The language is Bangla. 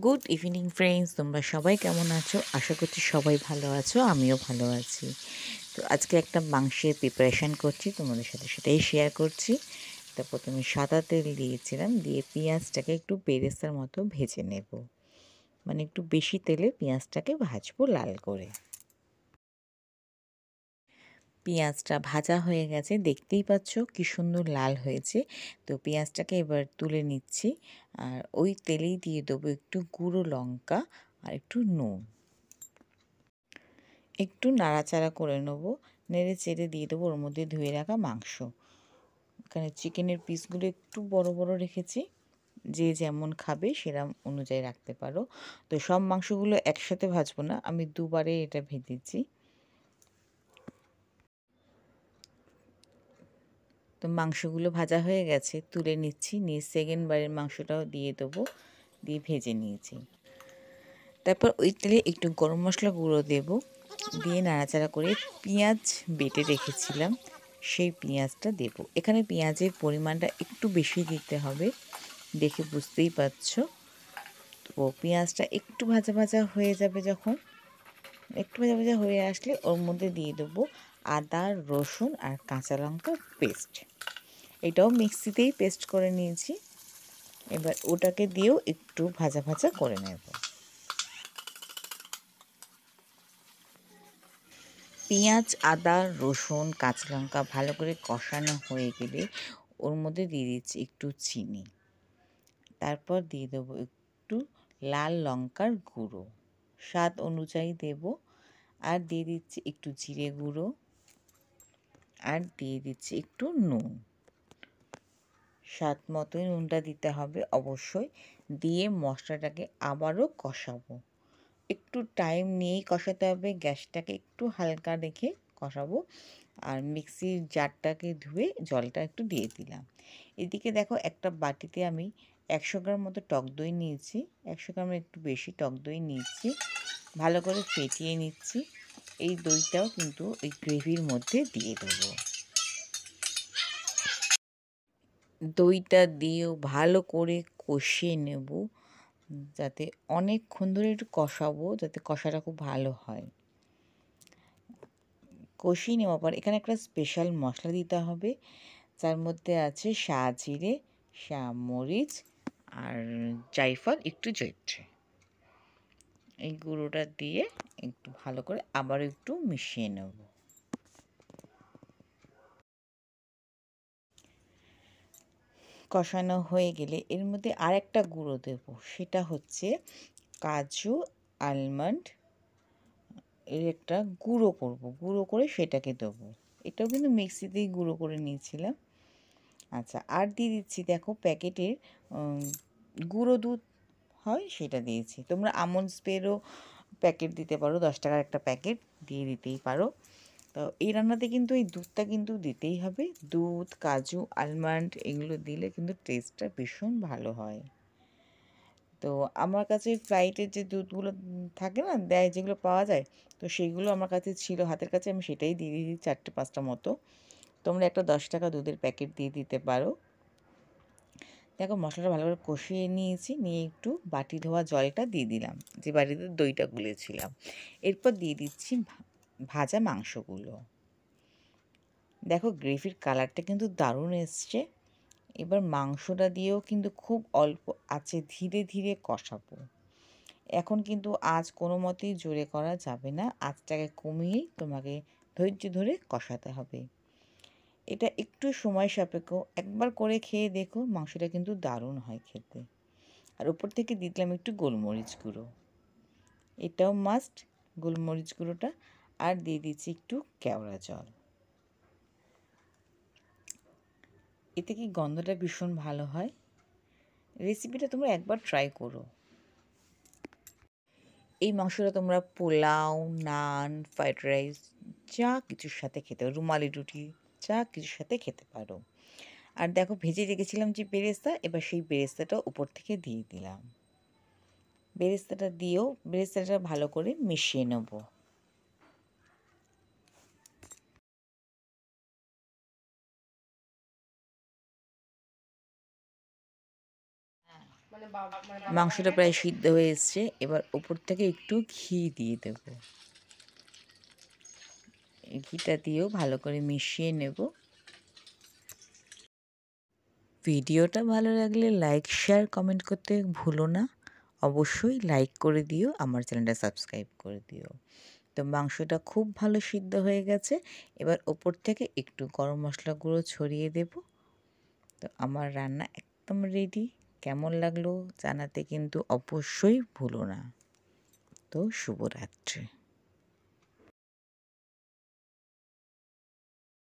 গুড ইভিনিং ফ্রেন্ডস, তোমরা সবাই কেমন আছো? আশা করছি সবাই ভালো আছো, আমিও ভালো আছি। তো আজকে একটা মাংসের প্রিপারেশান করছি, তোমাদের সাথে সেটাই শেয়ার করছি। তো প্রথমে সাদা তেল দিয়েছিলাম, দিয়ে পেঁয়াজটাকে একটু বেরেস্তার মতো ভেজে নেব, মানে একটু বেশি তেলে পেঁয়াজটাকে ভাজবো লাল করে। পেঁয়াজটা ভাজা হয়ে গেছে, দেখতেই পাচ্ছ কি সুন্দর লাল হয়েছে। তো পেঁয়াজটাকে এবার তুলে নিচ্ছি, আর ওই তেলেই দিয়ে দেবো একটু গুঁড়ো লঙ্কা আর একটু নুন। একটু নাড়াচাড়া করে নেবো, নেড়ে চেড়ে দিয়ে দেবো ওর মধ্যে ধুয়ে রাখা মাংস। এখানে চিকেনের পিসগুলো একটু বড় বড় রেখেছি, যে যেমন খাবে সেরকম অনুযায়ী রাখতে পারো। তো সব মাংসগুলো একসাথে ভাজবো না, আমি দুবারে এটা ভেজেছি। তো মাংসগুলো ভাজা হয়ে গেছে, তুলে নিচ্ছি, নিয়ে সেকেন্ড বারের মাংসটাও দিয়ে দেবো, দিয়ে ভেজে নিয়েছি। তারপর ওই তেলে একটু গরম মশলা গুঁড়ো দেবো, দিয়ে নাড়াচাড়া করে পেঁয়াজ বেটে রেখেছিলাম সেই পেঁয়াজটা দেব। এখানে পেঁয়াজের পরিমাণটা একটু বেশি দিতে হবে, দেখে বুঝতেই পারছো। তো পেঁয়াজটা একটু ভাজা ভাজা হয়ে যাবে, যখন একটু ভাজা ভাজা হয়ে আসলে ওর মধ্যে দিয়ে দেবো আদা, রসুন আর কাঁচা লঙ্কার পেস্ট। এটাও মিক্সিতেই পেস্ট করে নিয়েছি, এবার ওটাকে দিয়েও একটু ভাজা ভাজা করে নেব। পেঁয়াজ, আদা, রসুন, কাঁচা লঙ্কা ভালো করে কষানো হয়ে গেলে ওর মধ্যে দিয়ে দিচ্ছি একটু চিনি, তারপর দিয়ে দেবো একটু লাল লঙ্কার গুঁড়ো, স্বাদ অনুযায়ী দেব, আর দিয়ে দিচ্ছি একটু জিরে গুঁড়ো, আর দিয়ে দিচ্ছি একটু নুন। স্বাদ মতোই নুনটা দিতে হবে অবশ্যই। দিয়ে মশলাটাকে আবারও কষাবো, একটু টাইম নিয়েই কষাতে হবে, গ্যাসটাকে একটু হালকা রেখে কষাবো। আর মিক্সির জারটাকে ধুয়ে জলটা একটু দিয়ে দিলাম। এদিকে দেখো, একটা বাটিতে আমি 100 গ্রাম মতো টক দই নিয়েছি, 100 গ্রামের একটু বেশি টক দই নিয়েছি, ভালো করে ফেটিয়ে নিচ্ছি। এই দইটাও কিন্তু ওই গ্রেভির মধ্যে দিয়ে দেবো। দইটা দিয়েও ভালো করে কষিয়ে নেব, যাতে অনেকক্ষণ ধরে একটু কষাবো, যাতে কষাটা খুব ভালো হয়। কষিয়ে নেওয়ার পর এখানে একটা স্পেশাল মশলা দিতে হবে, যার মধ্যে আছে সাজিরে, মরিচ আর জায়ফল, একটু জৈত্রী। এই গুঁড়োটা দিয়ে একটু ভালো করে আবার একটু মিশিয়ে নেব। কষানো হয়ে গেলে এর মধ্যে আর একটা গুঁড়ো দেব, সেটা হচ্ছে কাজু, আলমন্ড এর একটা গুঁড়ো করব, গুঁড়ো করে সেটাকে দেবো। এটাও কিন্তু মিক্সিতেই গুঁড়ো করে নিয়েছিলাম। আচ্ছা, আর দিয়ে দিচ্ছি দেখো প্যাকেটের গুঁড়ো দুধ হয়, সেটা দিয়েছি। তোমরা আমন্ড স্প্রেরও প্যাকেট দিতে পারো, 10 টাকার একটা প্যাকেট দিয়ে দিতেই পারো। তো এই রান্নাতে কিন্তু এই দুধটা কিন্তু দিতেই হবে। দুধ, কাজু, আলমন্ড এগুলো দিলে কিন্তু টেস্টটা ভীষণ ভালো হয়। তো আমার কাছে ফ্লাইটের যে দুধগুলো থাকে না, দেয়, যেগুলো পাওয়া যায়, তো সেইগুলো আমার কাছে ছিল হাতের কাছে, আমি সেটাই দিয়ে দিয়েছি 4-5টা মতো। তোমরা একটা 10 টাকা দুধের প্যাকেট দিয়ে দিতে পারো। দেখো মশলাটা ভালো করে কষিয়ে নিয়েছি, নিয়ে একটু বাটি ধোয়া জলটা দিয়ে দিলাম, যে বাটিতে দইটা গুলেছিলাম। এরপর দিয়ে দিচ্ছি ভাজা মাংসগুলো। দেখো গ্রেভির কালারটা কিন্তু দারুণ এসছে। এবার মাংসটা দিয়েও কিন্তু খুব অল্প আঁচে ধীরে ধীরে কষাবো। এখন কিন্তু আঁচ কোনো মতেই জোরে করা যাবে না, আঁচটাকে কমিয়েই তোমাকে ধৈর্য ধরে কষাতে হবে। এটা একটু সময় সাপেক্ষ, একবার করে খেয়ে দেখো, মাংসটা কিন্তু দারুণ হয় খেতে। আর উপর থেকে দিয়ে দিলাম একটু গোলমরিচ গুঁড়ো, এটাও মাস্ট, গোলমরিচ গুঁড়োটা। আর দিয়ে দিচ্ছি একটু কেওড়া জল, এতে কি গন্ধটা ভীষণ ভালো হয়। রেসিপিটা তোমরা একবার ট্রাই করো। এই মাংসটা তোমরা পোলাও, নান, ফ্রাইড রাইস যা কিছুর সাথে খেতে পারো, রুমালি রুটি যা কিছুর সাথে খেতে পারো। আর দেখো ভেজে রেখেছিলাম যে বেরেস্তা, এবার সেই বেরেস্তাটা উপর থেকে দিয়ে দিলাম। বেরেস্তাটা দিয়েও বেরেস্তাটা ভালো করে মিশিয়ে নেব। মাংসটা প্রায় সিদ্ধ হয়ে এসছে, এবার ওপর থেকে একটু ঘি দিয়ে দেব। ঘিটা দিয়েও ভালো করে মিশিয়ে নেব। ভিডিওটা ভালো লাগলে লাইক, শেয়ার, কমেন্ট করতে ভুলো না। অবশ্যই লাইক করে দিও, আমার চ্যানেলটা সাবস্ক্রাইব করে দিও। তো মাংসটা খুব ভালো সিদ্ধ হয়ে গেছে, এবার ওপর থেকে একটু গরম মশলা গুঁড়ো ছড়িয়ে দেব। তো আমার রান্না একদম রেডি। কেমন লাগলো জানাতে কিন্তু অবশ্যই ভুলো না। তো শুভরাত্রি।